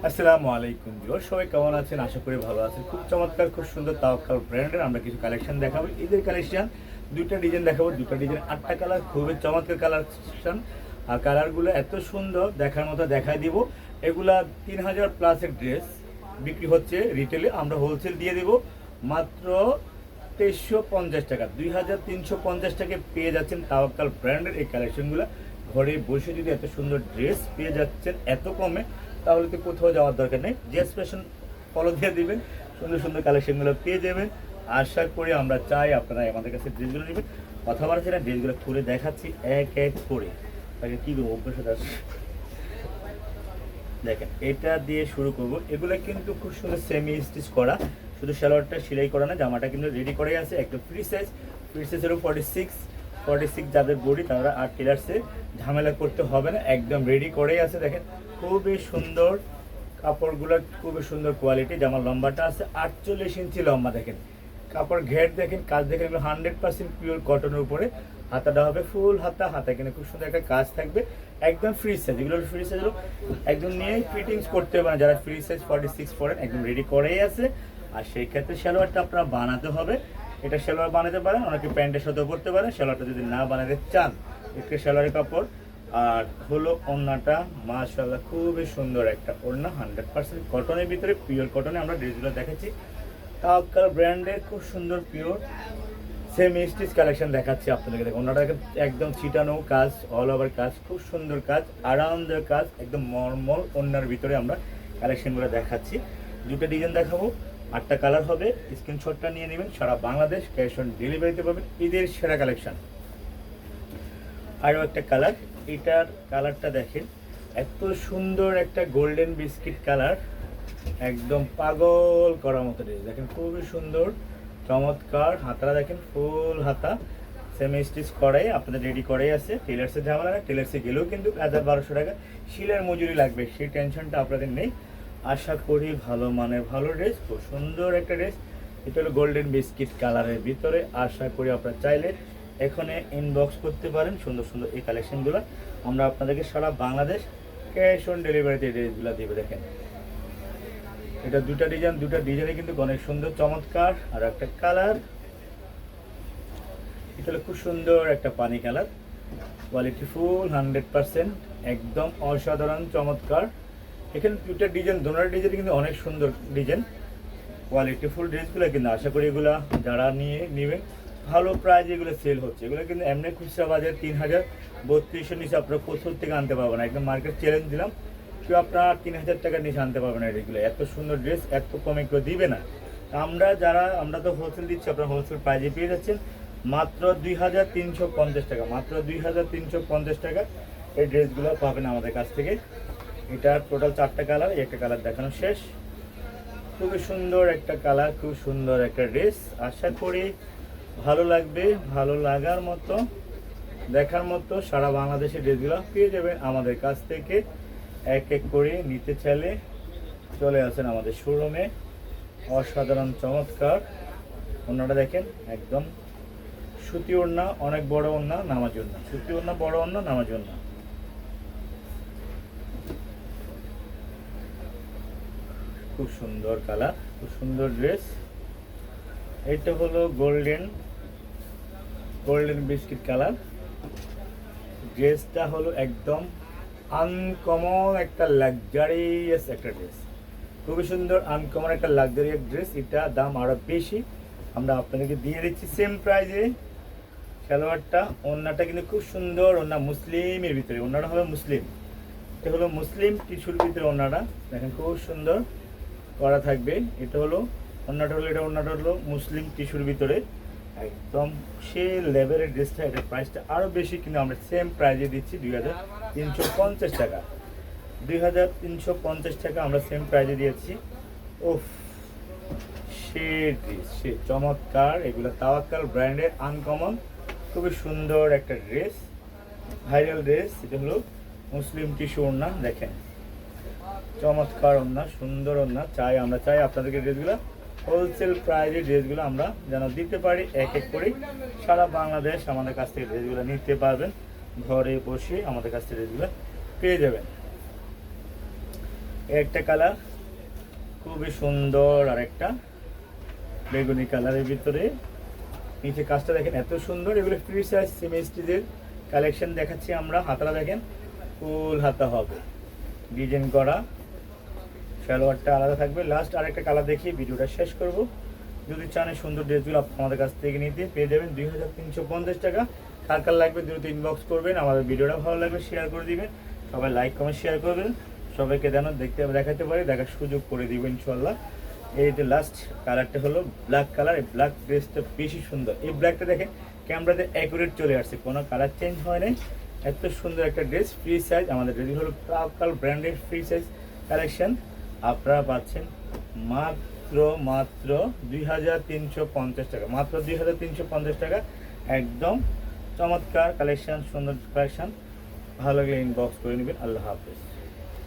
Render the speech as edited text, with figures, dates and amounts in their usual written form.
আসসালামু আলাইকুম ভিউয়ার, সবাই কেমন আছেন? আশা করি ভালো আছেন। খুব চমৎকার, খুব সুন্দর তাওয়াক্কাল ব্র্যান্ডের আমরা কিছু কালেকশন দেখাবো। ঈদের কালেকশন দুইটা ডিজাইন দেখাবো, দুটো ডিজাইন 8টা কালার, খুবই চমৎকার কালেকশন। আর কালারগুলো এত সুন্দর, দেখার মতো দেখাই দিব। এগুলা 3000 প্লাসের ড্রেস বিক্রি হচ্ছে রিটেলে, আমরা হোলসেল দিয়ে দিব মাত্র 2350 টাকা। 2350 টাকায় পেয়ে যাচ্ছেন তাওয়াক্কাল ব্র্যান্ডের এই কালেকশনগুলো। ঘরে বসে যদি এত সুন্দর ড্রেস পেয়ে যাচ্ছেন এত কমে, তাহলে তো কোথাও যাওয়ার দরকার নেই। জিএস ফ্যাশন ফলো দিয়ে দিবেন, সুন্দর সুন্দর কালেকশনগুলো পেয়ে যাবেন। আশা করি আমরা চাই আপনারা আমাদের কাছে ড্রেসগুলো নেবেন। কথা বলছি না, ড্রেসগুলো খুলে দেখাচ্ছি এক এক করে। তাকে কী করবো অভ্যাসটা দেখেন, এটা দিয়ে শুরু করব। এগুলো কিন্তু খুব সুন্দর সেমি স্টিচ করা, শুধু সালোয়ারটা সেলাই করা না, জামাটা কিন্তু রেডি করে আছে একদম ফ্রি সাইজ। ফ্রি সাইজেরও 46 যাদের বডি তারা আর টেলার্সে ঝামেলা করতে হবে না, একদম রেডি করেই আছে। দেখেন খুবই সুন্দর কাপড়গুলো, খুবই সুন্দর কোয়ালিটি। জামার লম্বাটা আছে 48 ইঞ্চি লম্বা। দেখেন কাপড় ঘের দেখেন, কাজ দেখেন, এগুলো 100% পিওর কটনের উপরে। হাতাটা হবে ফুল হাতা, হাতা কিন্তু খুব সুন্দর একটা কাজ থাকবে, একদম ফ্রি সাইজ। এগুলো ফ্রি সাইজ হলো, একদম নিয়ে ফিটিংস করতে হবে না। যারা ফ্রি সাইজ 46 পরেন একদম রেডি করেই আছে। আর সেই ক্ষেত্রে সালোয়ারটা আপনারা বানাতে হবে। এটা সালোয়ার বানাতে পারেন, অনেকে প্যান্টের সাথেও করতে পারেন। সালোয়ারটা যদি না বানাতে চান, একটু সালোয়ারের কাপড়। আর হলো ওড়নাটা, মাশাআল্লাহ খুবই সুন্দর একটা ওড়না, 100% কটনের ভিতরে, পিওর কটনে আমরা ড্রেসগুলো দেখেছি। তাওয়াক্কাল ব্র্যান্ডের খুব সুন্দর পিওর সেমি স্টিচ কালেকশন দেখাচ্ছি আপনাদেরকে। দেখুন ওনাটা একদম ছিটানো কাজ, অল ওভার কাজ, খুব সুন্দর কাজ, আরামদায়ক কাজ, একদম মর্মল ওড়নার ভিতরে আমরা কালেকশনগুলো দেখাচ্ছি। দুটো ডিজাইন দেখাবো, 8টা কালার হবে। স্ক্রিনশটটা নিয়ে নেবেন, সারা বাংলাদেশ ক্যাশ অন ডেলিভারিতে পাবেন। ঈদের সেরা কালেকশন। আরও একটা কালার, এটার কালারটা দেখেন, এত সুন্দর একটা গোল্ডেন বিস্কিট কালার, একদম পাগল করার মতো ড্রেস। দেখেন খুবই সুন্দর চমৎকার। হাতাটা দেখেন ফুল হাতা, সেমি স্টিচ করাই আপনাদের রেডি করাই আছে। টেলার্সের ঝামেলা না, টেলার্সে গেলেও কিন্তু 1200 টাকা শিলের মজুরি লাগবে, সেই টেনশনটা আপনাদের নেই। আশা করি ভালো মানের ভালো ড্রেস, খুব সুন্দর একটা ড্রেস। এটা হলো গোল্ডেন বিস্কিট কালারের ভিতরে। আশা করি আপনারা চাইলে এখানে ইনবক্স করতে পারেন সুন্দর সুন্দর এই কালেকশনগুলো। আমরা আপনাদেরকে সারা বাংলাদেশ ক্যাশ অন ডেলিভারিতে এই ড্রেসগুলো দেবে। দেখেন এটা দুটা ডিজাইনে কিন্তু অনেক সুন্দর চমৎকার। আর একটা কালার, এটা হলো খুব সুন্দর একটা পানি কালার, কোয়ালিটি ফুল 100%, একদম অসাধারণ চমৎকার। এখানে দুটা ডিজাইন, দোনোটা ডিজাইন কিন্তু অনেক সুন্দর ডিজাইন, কোয়ালিটি ফুল ড্রেসগুলো কিন্তু আশা করি এগুলো যারা নিয়ে নেবেন ভালো প্রাইজ এগুলো সেল হচ্ছে। এগুলো কিন্তু এমনি খুচরা বাজার 3032 নিচে আপনারা কোথাও থেকে আনতে পারবেন না, একদম মার্কেট চ্যালেঞ্জ দিলাম। কেউ আপনার 3000 টাকার নিচে আনতে পারবেন না। এগুলো এত সুন্দর ড্রেস এত কমে কেউ দিবে না। আমরা তো হোলসেল দিচ্ছি, আপনারা হোলসেল প্রাইজে পেয়ে যাচ্ছেন মাত্র 2350 টাকা। মাত্র 2350 টাকা এই ড্রেসগুলো পাবেন আমাদের কাছ থেকে। এটার টোটাল 4টা কালার, একটা কালার দেখানো শেষ। খুবই সুন্দর একটা কালার, খুব সুন্দর একটা ড্রেস। আশা করি ভালো লাগবে, ভালো লাগার মতো, দেখার মতো সারা বাংলাদেশে ড্রেসগুলো পেয়ে যাবেন আমাদের কাছ থেকে। এক এক করে নিতে চাইলে চলে আসেন আমাদের শোরুমে। অসাধারণ চমৎকার ওড়নাটা দেখেন, একদম সুতি ওড়না, অনেক বড় ওড়না, নামাজ ওড়না, সুতি ওড়না, বড় ওড়না, নামাজ ওড়না। খুব সুন্দর কালার, খুব সুন্দর ড্রেস। এটা হলো গোল্ডেন বিস্কিট কালার। ড্রেসটা হলো একদম আনকমন একটা লাক্সারিয়াস একটা ড্রেস, খুবই সুন্দর আনকমন একটা লাক্সারিয়াস ড্রেস। এটা দাম আরও বেশি, আমরা আপনাদেরকে দিয়ে দিচ্ছি সেম প্রাইজে। সালোয়ারটা, ওড়নাটা কিন্তু খুব সুন্দর ওড়না, মুসলিমের ভিতরে ওড়নাটা হবে মুসলিম। এটা হলো মুসলিম টিস্যুর ভিতরে ওড়নাটা, দেখেন খুব সুন্দর করা থাকবে। এটা হলো ওড়নাটা, ওড়নাটা হলো মুসলিম টিস্যুর ভিতরে, একদম সে লেভেলের ড্রেসটা। এটার প্রাইসটা আরও বেশি, কিন্তু আমরা সেম প্রাইজে দিচ্ছি 2350 টাকা। 2350 টাকা আমরা সেম প্রাইজে দিয়েছি। ওফ, সে ড্রেস, সে চমৎকার। এগুলো তাওয়াক্কাল ব্র্যান্ডের আনকমন, খুবই সুন্দর একটা ড্রেস, ভাইরাল ড্রেস। এটা হলো মুসলিম টিস্যু ওড়না, দেখেন চমৎকার ওড়না, সুন্দর ওড়না। আমরা চাই আপনাদেরকে ড্রেসগুলো হোলসেল প্রাইজে ড্রেসগুলো আমরা যেন দিতে পারি। এক এক করে সারা বাংলাদেশ আমাদের কাছ থেকে ড্রেসগুলো নিতে পারবেন, ঘরে বসে আমাদের কাছ থেকে ড্রেসগুলো পেয়ে যাবেন। একটা কালার খুবই সুন্দর, আর একটা বেগুনি কালারের ভিতরে। নিচে কাজটা দেখেন এত সুন্দর। এগুলো ফ্রি সাইজ সেমি স্টিচের কালেকশন দেখাচ্ছি আমরা। হাতাটা দেখেন ফুল হাতা হবে, ডিজাইন করা। সালোয়ারটা আলাদা থাকবে। লাস্ট আরেকটা কালার দেখিয়ে ভিডিওটা শেষ করব। যদি চান এই সুন্দর ড্রেসগুলো আমাদের কাছ থেকে নিতে পেয়ে যাবেন 2350 টাকা। কার কার লাগবে দ্রুত ইনবক্স করবেন। আমাদের ভিডিওটা ভালো লাগবে শেয়ার করে দিবেন। সবাই লাইক কমেন্ট শেয়ার করবেন। সবাইকে দেখাতে পারি, দেখার সুযোগ করে দিব ইনশাল্লাহ। এই যে লাস্ট কালারটা হলো ব্ল্যাক কালার। এই ব্ল্যাক ড্রেসটা বেশি সুন্দর। এই ব্ল্যাকটা দেখেন ক্যামেরাতে অ্যাকুরেট চলে আসছে, কোনো কালার চেঞ্জ হয় নাই। এত সুন্দর একটা ড্রেস ফ্রি সাইজ। আমাদের ড্রেস হলো প্রাকাল ব্র্যান্ডেড ফ্রি সাইজ কালেকশন। আপনারা পাচ্ছেন মাত্র 2350 টাকা। মাত্র 2350 টাকা। একদম চমৎকার কালেকশন, সুন্দর কালেকশন। ভালো লাগলে ইনবক্স করে নেবেন। আল্লাহ হাফেজ।